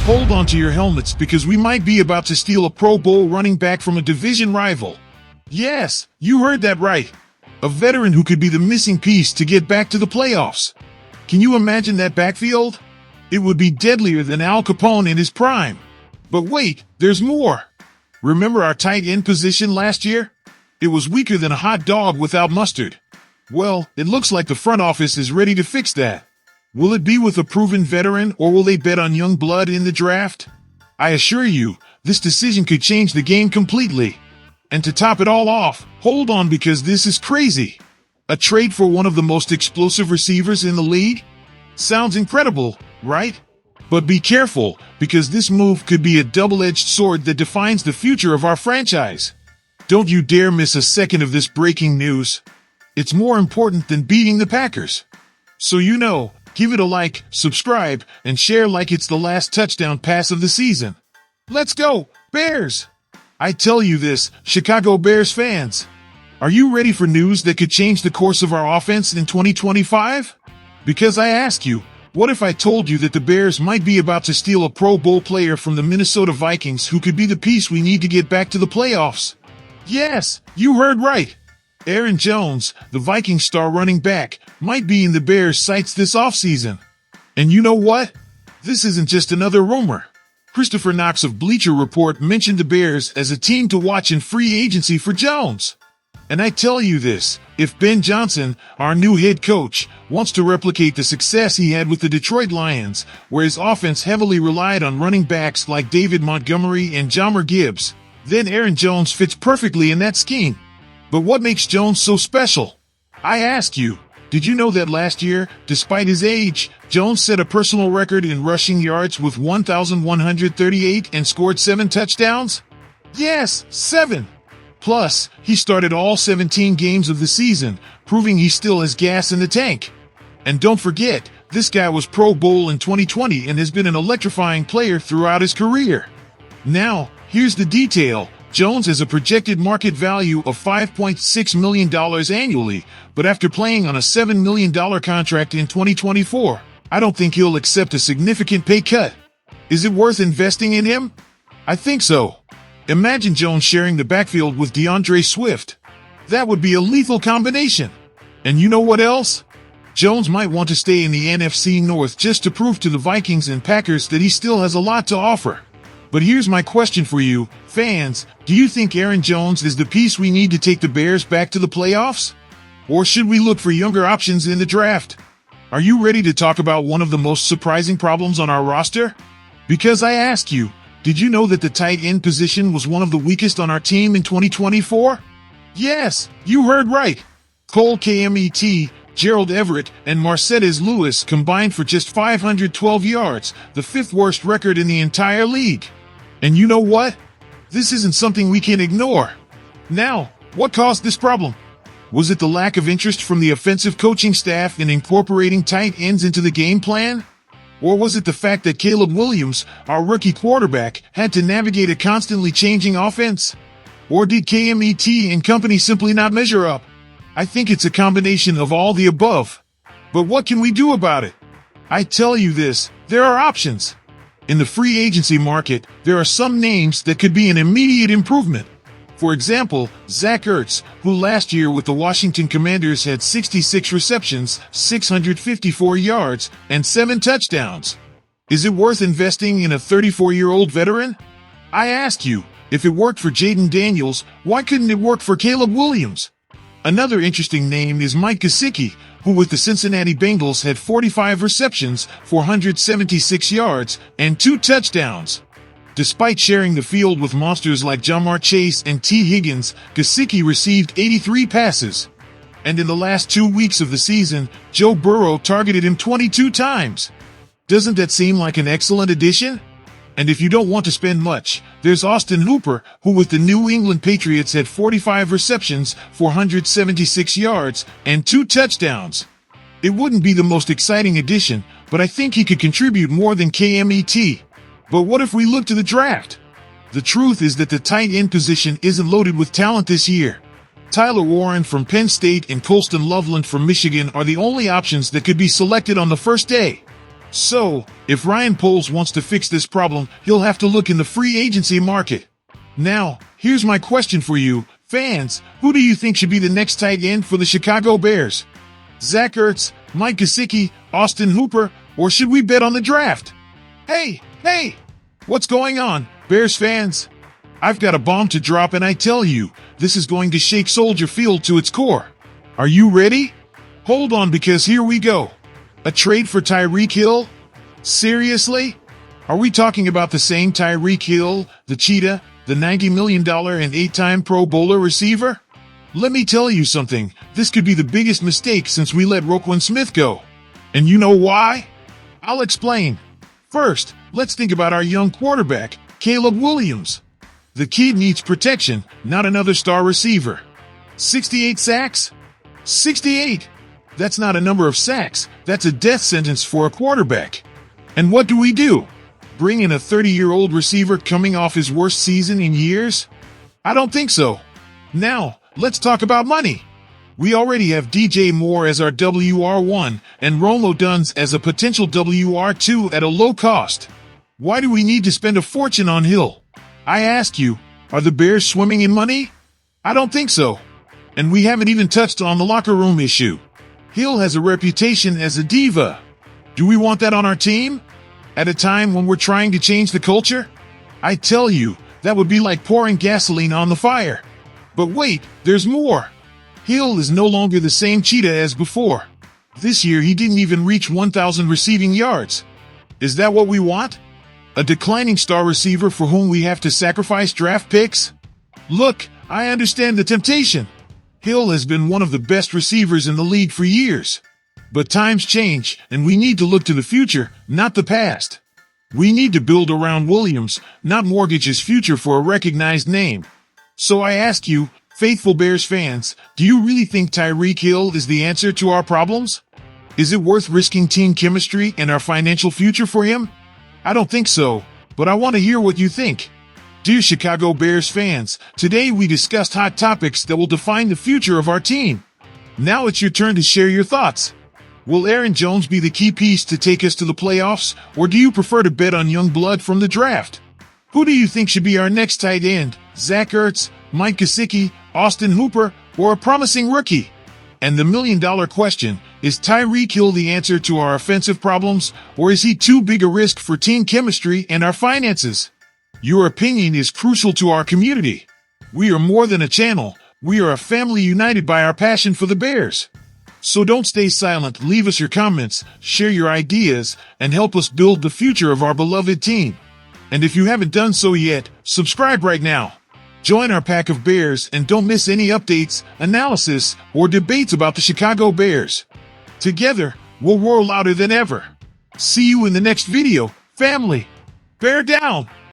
Hold on to your helmets because we might be about to steal a Pro Bowl running back from a division rival. Yes, you heard that right. A veteran who could be the missing piece to get back to the playoffs. Can you imagine that backfield? It would be deadlier than Al Capone in his prime. But wait, there's more. Remember our tight end position last year? It was weaker than a hot dog without mustard. Well, it looks like the front office is ready to fix that. Will it be with a proven veteran or will they bet on young blood in the draft? I assure you, this decision could change the game completely. And to top it all off, hold on because this is crazy. A trade for one of the most explosive receivers in the league? Sounds incredible, right? But be careful, because this move could be a double-edged sword that defines the future of our franchise. Don't you dare miss a second of this breaking news. It's more important than beating the Packers. So give it a like, subscribe, and share like it's the last touchdown pass of the season. Let's go, Bears! I tell you this, Chicago Bears fans. Are you ready for news that could change the course of our offense in 2025? Because I ask you, what if I told you that the Bears might be about to steal a Pro Bowl player from the Minnesota Vikings who could be the piece we need to get back to the playoffs? Yes, you heard right. Aaron Jones, the Vikings star running back, might be in the Bears' sights this offseason. And you know what? This isn't just another rumor. Christopher Knox of Bleacher Report mentioned the Bears as a team to watch in free agency for Jones. And I tell you this, if Ben Johnson, our new head coach, wants to replicate the success he had with the Detroit Lions, where his offense heavily relied on running backs like David Montgomery and Jahmyr Gibbs, then Aaron Jones fits perfectly in that scheme. But what makes Jones so special? I ask you, did you know that last year, despite his age, Jones set a personal record in rushing yards with 1,138 and scored 7 touchdowns? Yes, 7! Plus, he started all 17 games of the season, proving he still has gas in the tank. And don't forget, this guy was Pro Bowl in 2020 and has been an electrifying player throughout his career. Now, here's the detail. Jones has a projected market value of $5.6 million annually, but after playing on a $7 million contract in 2024, I don't think he'll accept a significant pay cut. Is it worth investing in him? I think so. Imagine Jones sharing the backfield with DeAndre Swift. That would be a lethal combination. And you know what else? Jones might want to stay in the NFC North just to prove to the Vikings and Packers that he still has a lot to offer. But here's my question for you, fans. Do you think Aaron Jones is the piece we need to take the Bears back to the playoffs? Or should we look for younger options in the draft? Are you ready to talk about one of the most surprising problems on our roster? Because I ask you, did you know that the tight end position was one of the weakest on our team in 2024? Yes, you heard right. Cole Kmet, Gerald Everett, and Mercedes Lewis combined for just 512 yards, the 5th worst record in the entire league. And you know what? This isn't something we can ignore. Now, what caused this problem? Was it the lack of interest from the offensive coaching staff in incorporating tight ends into the game plan? Or was it the fact that Caleb Williams, our rookie quarterback, had to navigate a constantly changing offense? Or did Kmet and company simply not measure up? I think it's a combination of all the above. But what can we do about it? I tell you this, there are options. In the free agency market, there are some names that could be an immediate improvement. For example, Zach Ertz, who last year with the Washington Commanders had 66 receptions, 654 yards, and 7 touchdowns. Is it worth investing in a 34-year-old veteran? I ask you, if it worked for Jaden Daniels, why couldn't it work for Caleb Williams? Another interesting name is Mike Gesicki, who with the Cincinnati Bengals had 45 receptions, 476 yards, and 2 touchdowns. Despite sharing the field with monsters like Jamar Chase and T. Higgins, Gesicki received 83 passes. And in the last 2 weeks of the season, Joe Burrow targeted him 22 times. Doesn't that seem like an excellent addition? And if you don't want to spend much, there's Austin Hooper, who with the New England Patriots had 45 receptions, 476 yards, and 2 touchdowns. It wouldn't be the most exciting addition, but I think he could contribute more than Kmet. But what if we look to the draft? The truth is that the tight end position isn't loaded with talent this year. Tyler Warren from Penn State and Colston Loveland from Michigan are the only options that could be selected on the first day. So, if Ryan Poles wants to fix this problem, he'll have to look in the free agency market. Now, here's my question for you, fans. Who do you think should be the next tight end for the Chicago Bears? Zach Ertz, Mike Gesicki, Austin Hooper, or should we bet on the draft? Hey! What's going on, Bears fans? I've got a bomb to drop and I tell you, this is going to shake Soldier Field to its core. Are you ready? Hold on because here we go. A trade for Tyreek Hill? Seriously? Are we talking about the same Tyreek Hill, the cheetah, the $90 million and 8-time Pro Bowler receiver? Let me tell you something, this could be the biggest mistake since we let Roquan Smith go. And you know why? I'll explain. First, let's think about our young quarterback, Caleb Williams. The kid needs protection, not another star receiver. 68 sacks? 68! That's not a number of sacks, that's a death sentence for a quarterback. And what do? Bring in a 30-year-old receiver coming off his worst season in years? I don't think so. Now, let's talk about money. We already have DJ Moore as our WR1 and Romo Duns as a potential WR2 at a low cost. Why do we need to spend a fortune on Hill? I ask you, are the Bears swimming in money? I don't think so. And we haven't even touched on the locker room issue. Hill has a reputation as a diva. Do we want that on our team? At a time when we're trying to change the culture? I tell you, that would be like pouring gasoline on the fire. But wait, there's more. Hill is no longer the same cheetah as before. This year he didn't even reach 1,000 receiving yards. Is that what we want? A declining star receiver for whom we have to sacrifice draft picks? Look, I understand the temptation. Hill has been one of the best receivers in the league for years. But times change, and we need to look to the future, not the past. We need to build around Williams, not mortgage his future for a recognized name. So I ask you, faithful Bears fans, do you really think Tyreek Hill is the answer to our problems? Is it worth risking team chemistry and our financial future for him? I don't think so, but I want to hear what you think. Dear Chicago Bears fans, today we discussed hot topics that will define the future of our team. Now it's your turn to share your thoughts. Will Aaron Jones be the key piece to take us to the playoffs, or do you prefer to bet on young blood from the draft? Who do you think should be our next tight end? Zach Ertz, Mike Gesicki, Austin Hooper, or a promising rookie? And the million-dollar question, is Tyreek Hill the answer to our offensive problems, or is he too big a risk for team chemistry and our finances? Your opinion is crucial to our community. We are more than a channel. We are a family united by our passion for the Bears. So don't stay silent. Leave us your comments, share your ideas, and help us build the future of our beloved team. And if you haven't done so yet, subscribe right now. Join our pack of Bears and don't miss any updates, analysis, or debates about the Chicago Bears. Together, we'll roar louder than ever. See you in the next video, family. Bear down!